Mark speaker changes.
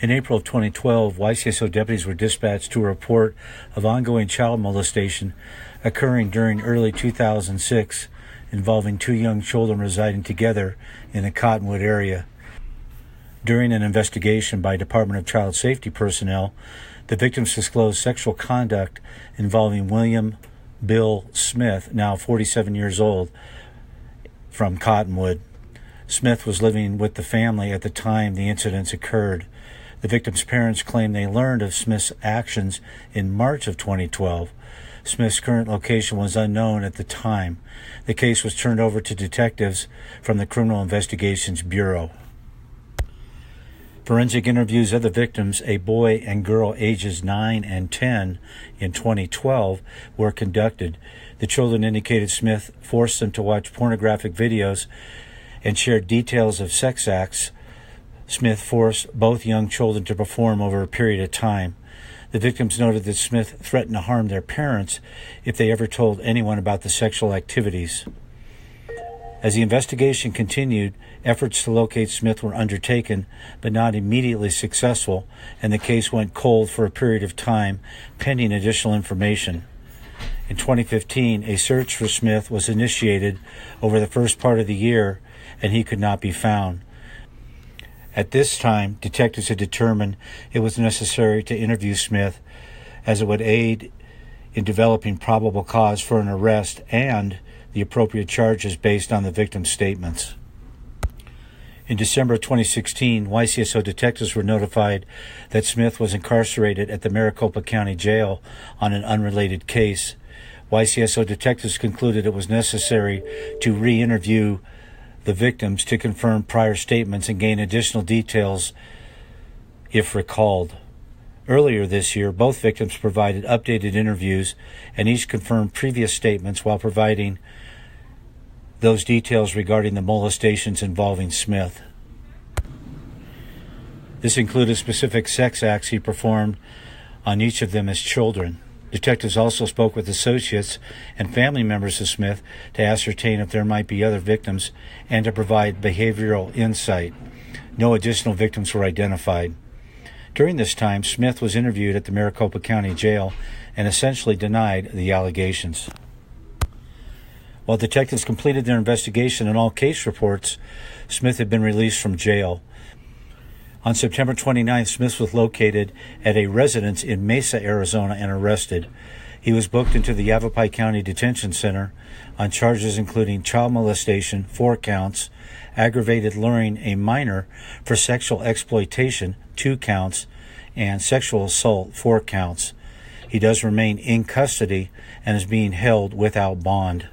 Speaker 1: In April of 2012, YCSO deputies were dispatched to a report of ongoing child molestation occurring during early 2006 involving two young children residing together in the Cottonwood area. During an investigation by Department of Child Safety personnel, the victims disclosed sexual conduct involving William Bill Smith, now 47 years old, from Cottonwood. Smith was living with the family at the time the incidents occurred. The victims' parents claim they learned of Smith's actions in March of 2012. Smith's current location was unknown at the time. The case was turned over to detectives from the Criminal Investigations Bureau. Forensic interviews of the victims, a boy and girl ages 9 and 10, in 2012 were conducted. The children indicated Smith forced them to watch pornographic videos and shared details of sex acts Smith forced both young children to perform over a period of time. The victims noted that Smith threatened to harm their parents if they ever told anyone about the sexual activities. As the investigation continued, efforts to locate Smith were undertaken, but not immediately successful, and the case went cold for a period of time, pending additional information. In 2015, a search for Smith was initiated over the first part of the year, and he could not be found. At this time, detectives had determined it was necessary to interview Smith, as it would aid in developing probable cause for an arrest and the appropriate charges based on the victim's statements. In December of 2016, YCSO detectives were notified that Smith was incarcerated at the Maricopa County Jail on an unrelated case. YCSO detectives concluded it was necessary to re-interview the victims to confirm prior statements and gain additional details if recalled. Earlier this year, both victims provided updated interviews and each confirmed previous statements while providing those details regarding the molestations involving Smith. This included specific sex acts he performed on each of them as children. Detectives also spoke with associates and family members of Smith to ascertain if there might be other victims and to provide behavioral insight. No additional victims were identified. During this time, Smith was interviewed at the Maricopa County Jail and essentially denied the allegations. While detectives completed their investigation and all case reports, Smith had been released from jail. On September 29th, Smith was located at a residence in Mesa, Arizona, and arrested. He was booked into the Yavapai County Detention Center on charges including child molestation, 4 counts, aggravated luring a minor for sexual exploitation, 2 counts, and sexual assault, 4 counts. He does remain in custody and is being held without bond.